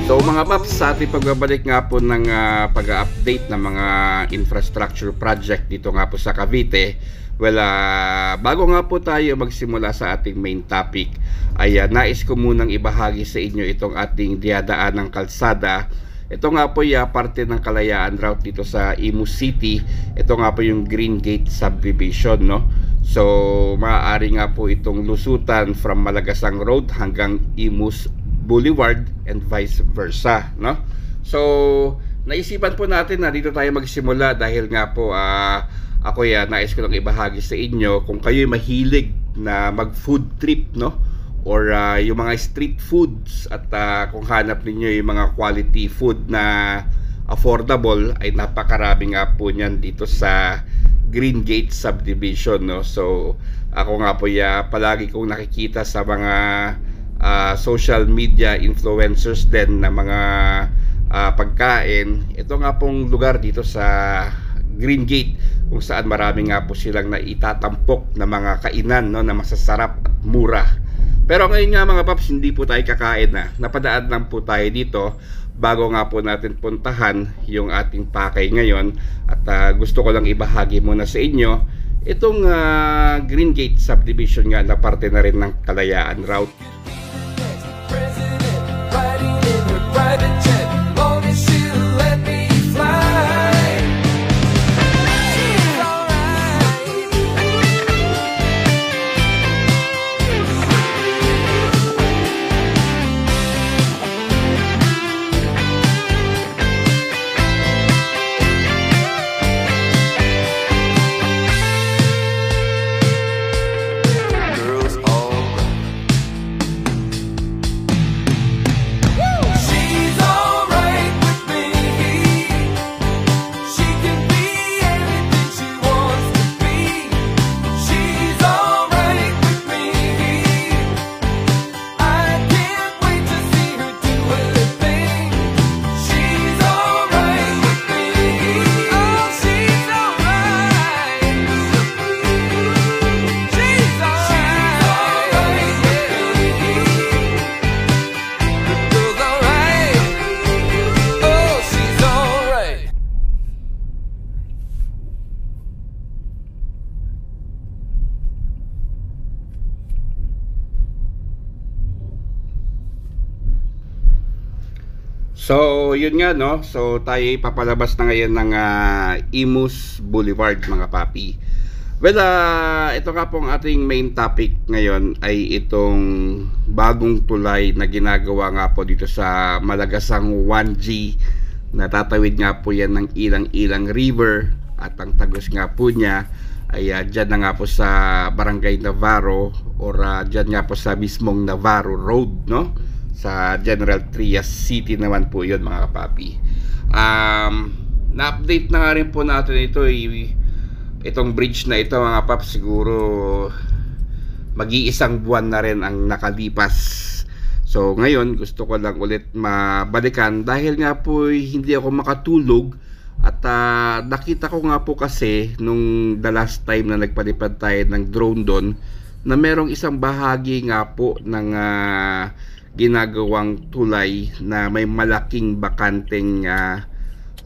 So mga paps, sa ating pagbabalik nga po ng pag-update ng mga infrastructure project dito nga po sa Cavite. Well, bago nga po tayo magsimula sa ating main topic, ay nais ko munang ibahagi sa inyo itong ating diadaan ng kalsada. Ito nga po parte ng Kalayaan route dito sa Imus City. Ito nga po yung Green Gate subdivision, no? So maaari nga po itong lusutan from Malagasang Road hanggang Imus Boulevard and vice versa, no? So naisipan po natin na dito tayo magsimula dahil nga po ako nais ko lang ibahagi sa inyo kung kayo mahilig na mag food trip, no? Or yung mga street foods at kung hanap ninyo yung mga quality food na affordable, ay napakarami nga po niyan dito sa Green Gate subdivision, no? So ako nga po palagi kong nakikita sa mga social media influencers din na mga pagkain. Ito nga pong lugar dito sa Green Gate kung saan marami nga po silang naitatampok na mga kainan, no, na masasarap at mura. Pero ngayon nga mga paps, hindi po tayo kakain na. Napadaan lang po tayo dito bago nga po natin puntahan yung ating pakay ngayon. At gusto ko lang ibahagi muna sa inyo itong Green Gate subdivision nga na parte na rin ng Kalayaan route. So yun nga, no, so tayo papalabas na ngayon ng Imus Boulevard mga papi. Well, ito nga pong ating main topic ngayon ay itong bagong tulay na ginagawa nga po dito sa Malagasang 1G. Natatawid nga po yan ng Ilang-Ilang River at ang tagos nga po niya ay dyan na nga po sa Barangay Navarro or dyan nga po sa mismong Navarro Road, no? Sa General Trias City naman po yun mga kapapi. Na-update na nga rin po natin ito itong bridge na ito mga paps, siguro mag-iisang buwan na rin ang nakalipas. So ngayon gusto ko lang ulit mabalikan dahil nga po hindi ako makatulog at nakita ko nga po kasi nung the last time na nagpalipad tayo ng drone doon na merong isang bahagi nga po ng ginagawang tulay na may malaking bakanteng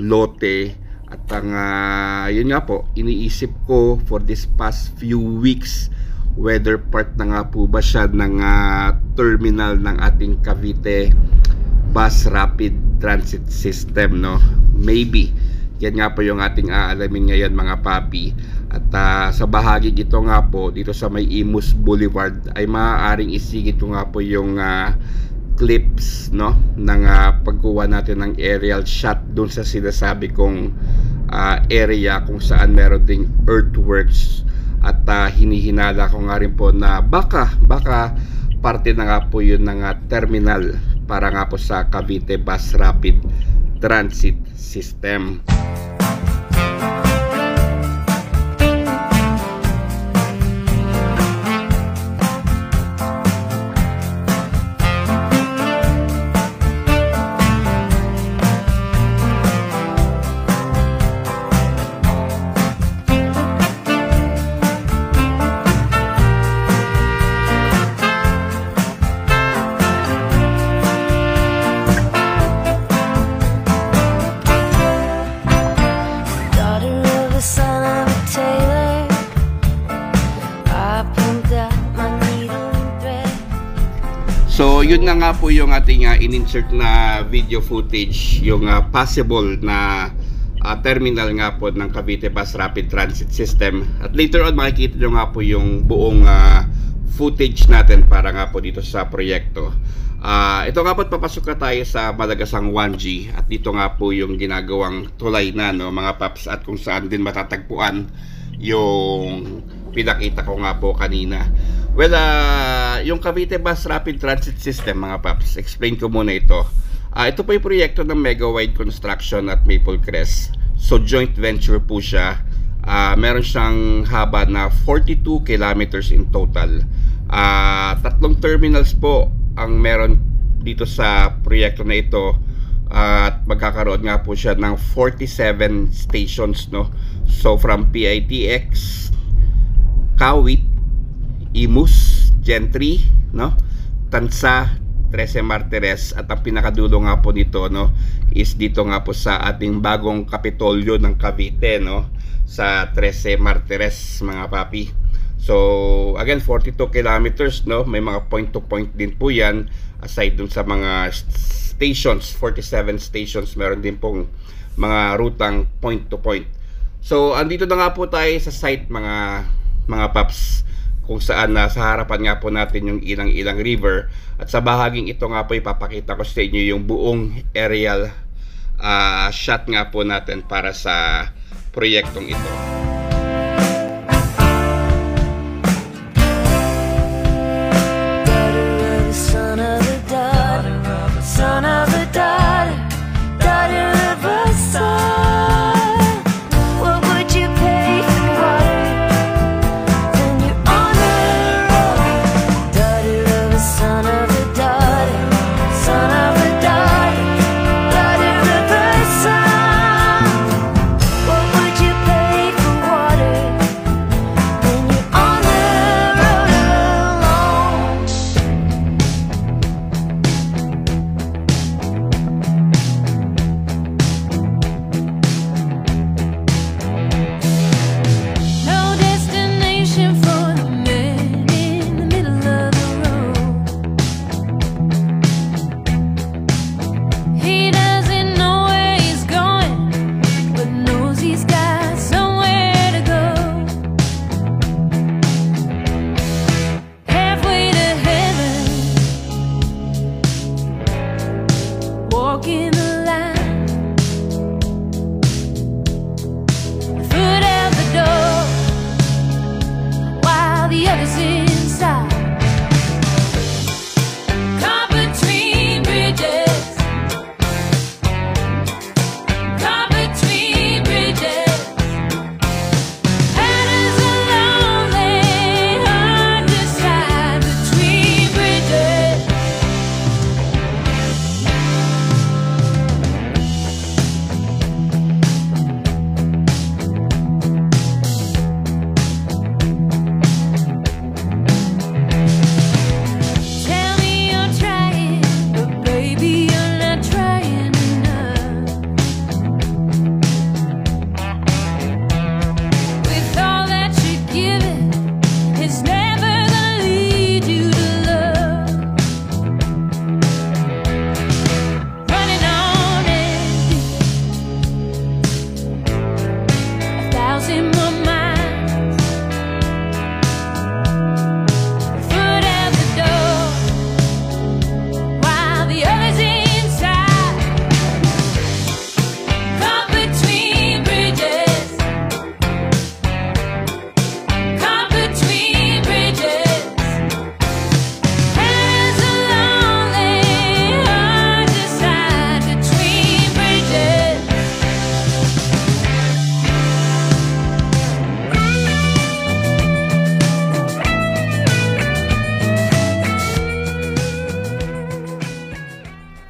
lote. At ang yun nga po, iniisip ko for this past few weeks whether part na nga po ba siya ng terminal ng ating Cavite Bus Rapid Transit System, no? Maybe yan nga po yung ating aalamin ngayon mga papi. At sa bahagi ito nga po dito sa may Imus Boulevard ay maaaring isigit ko nga po yung clips, no, ng pagkuha natin ng aerial shot doon sa sinasabi kong area kung saan meron ding earthworks. At hinihinala ko nga rin po na baka parte na nga po yun ng terminal para nga po sa Cavite Bus Rapid Transit System. yun na nga po yung ating in-insert na video footage, yung possible na terminal nga po ng Cavite Bus Rapid Transit System. At later on makikita nyo nga po yung buong footage natin para nga po dito sa proyekto. Ito nga po, papasok na tayo sa Malagasang 1G at dito nga po yung ginagawang tulay na, no, mga paps, at kung saan din matatagpuan yung pinakita ko nga po kanina. Well, yung Cavite Bus Rapid Transit System, mga paps, explain ko muna ito. Ito po yung proyekto ng Mega Wide Construction at Maple Crest. So joint venture po siya. Meron siyang haba na 42 kilometers in total. Tatlong terminals po ang meron dito sa proyekto na ito. At magkakaroon nga po siya ng 47 stations, no? So from PITX, Kawit, Imus, Gentry, no? Tansa, 13 Martires, at ang pinakadulo nga po nito, no, is dito nga po sa ating bagong Kapitolyo ng Cavite, no, sa 13 Martires, mga papi. So again, 42 kilometers, no, may mga point to point din po yan. Aside dun sa mga stations, 47 stations, meron din pong mga rutang point to point. So andito na nga po tayo sa site, mga paps, kung saan sa harapan nga po natin yung Ilang-Ilang River. At sa bahaging ito nga po ipapakita ko sa inyo yung buong aerial shot nga po natin para sa proyektong ito.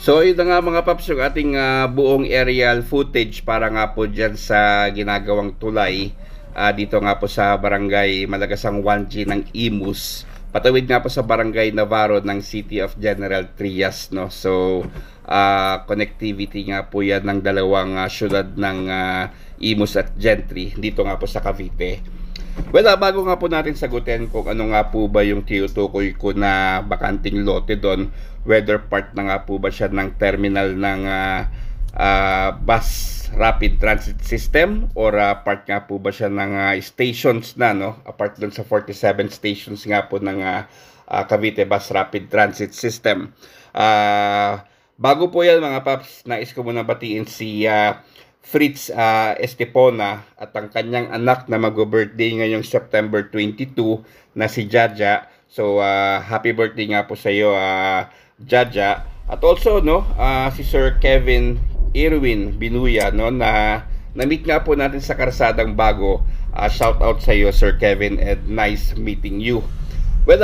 So yun na nga mga paps, yung ating buong aerial footage para nga po dyan sa ginagawang tulay dito nga po sa barangay Malagasang 1G ng Imus, patawid nga po sa barangay Navarro ng City of General Trias, no? So connectivity nga po yan ng dalawang syudad ng Imus at Gentry dito nga po sa Cavite. Well, bago nga po natin sagutin kung ano nga po ba yung tinutukoy ko na bakanting lote doon, whether part na nga po ba siya ng terminal ng bus rapid transit system or part nga po ba siya ng stations na, no? Apart doon sa 47 stations nga po ng Cavite Bus Rapid Transit System. Bago po yan mga paps, nais ko muna batiin si Fritz Estepona at ang kanyang anak na mag-birthday ngayong September 22 na si Jaja. So happy birthday nga po sa iyo, Jaja. At also no, si Sir Kevin Irwin Binuya, no, na na-meet nga po natin sa Karsadang Bago. Shout out sa iyo, Sir Kevin, and nice meeting you. Well,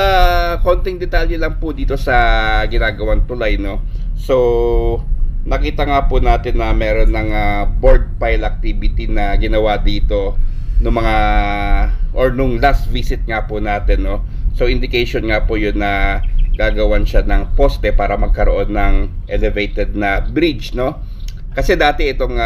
konting detalye lang po dito sa ginagawang tulay, no. So nakita nga po natin na meron ng board pile activity na ginawa dito nung last visit nga po natin, no. So indication nga po yun na gagawan siya ng poste para magkaroon ng elevated na bridge, no. Kasi dati itong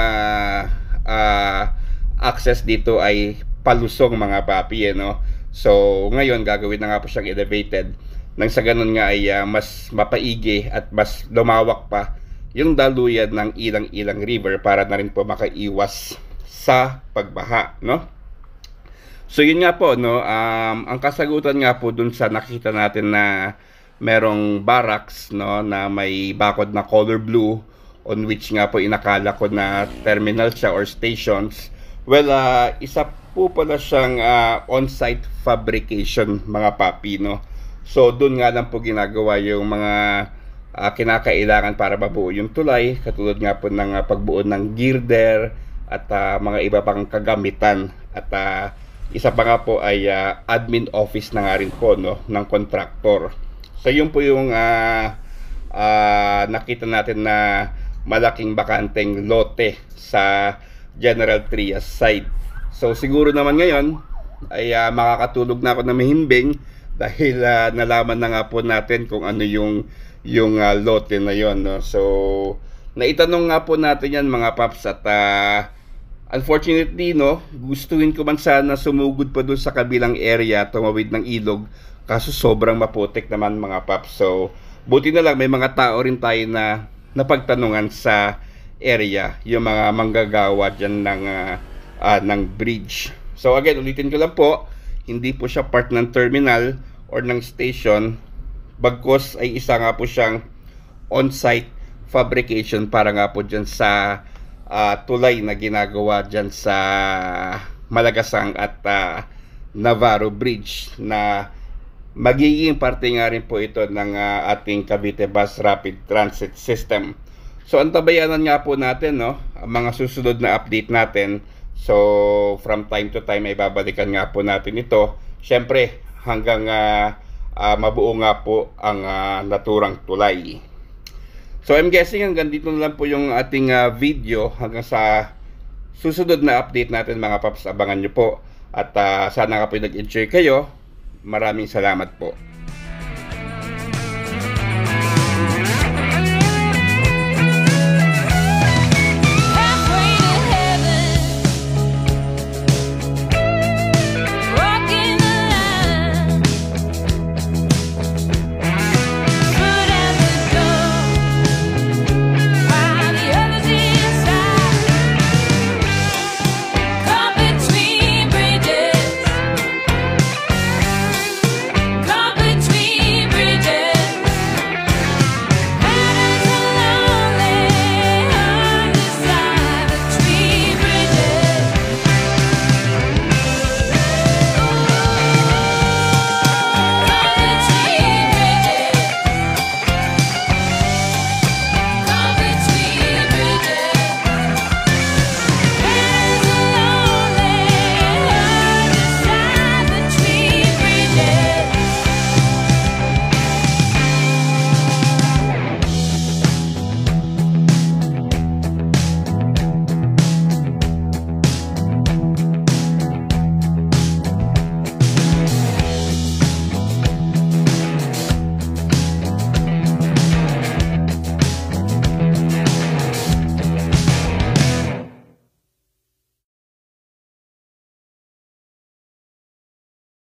access dito ay palusong mga papi, no. So ngayon gagawin na nga po siyang elevated nang sa ganun nga ay mas mapaigi at mas lumawak pa yung daluyan ng Ilang-Ilang River para na rin po makaiwas sa pagbaha, no. So yun nga po, no, ang kasagutan nga po dun sa nakita natin na merong barracks, no, na may bakod na color blue on which nga po inakala ko na terminal siya or stations. Well, isa po pala siyang on-site fabrication mga papi, no. So doon nga lang po ginagawa yung mga kinakailangan para mabuo yung tulay, katulad nga po ng pagbuo ng girder at mga iba pang kagamitan. At isa pa nga po ay admin office na nga rin po, no, ng contractor. So yun po yung nakita natin na malaking bakanteng lote sa General Trias side. So siguro naman ngayon ay makakatulog na ako na mahimbing dahil nalaman na nga po natin kung ano yung lote na yon, no? So naitanong nga po natin yan mga paps at unfortunately, no, gustuhin ko man sana sumugod pa doon sa kabilang area, tumawid ng ilog, kaso sobrang maputik naman mga paps. So buti na lang may mga tao rin tayo na napagtanungan sa area, yung mga manggagawa dyan ng bridge. So again, ulitin ko lang po, hindi po siya part ng terminal or ng station, bagkos ay isa nga po siyang on-site fabrication para nga po dyan sa tulay na ginagawa dyan sa Malagasang at Navarro Bridge, na magiging parte nga rin po ito ng ating Cavite Bus Rapid Transit System. So antabayanan nga po natin, no, ang mga susunod na update natin. So from time to time ay babalikan nga po natin ito, syempre hanggang mabuo nga po ang naturang tulay. So I'm guessing hanggang dito na lang po yung ating video. Hanggang sa susunod na update natin mga paps, abangan nyo po. At sana nga po nag-enjoy kayo. Maraming salamat po.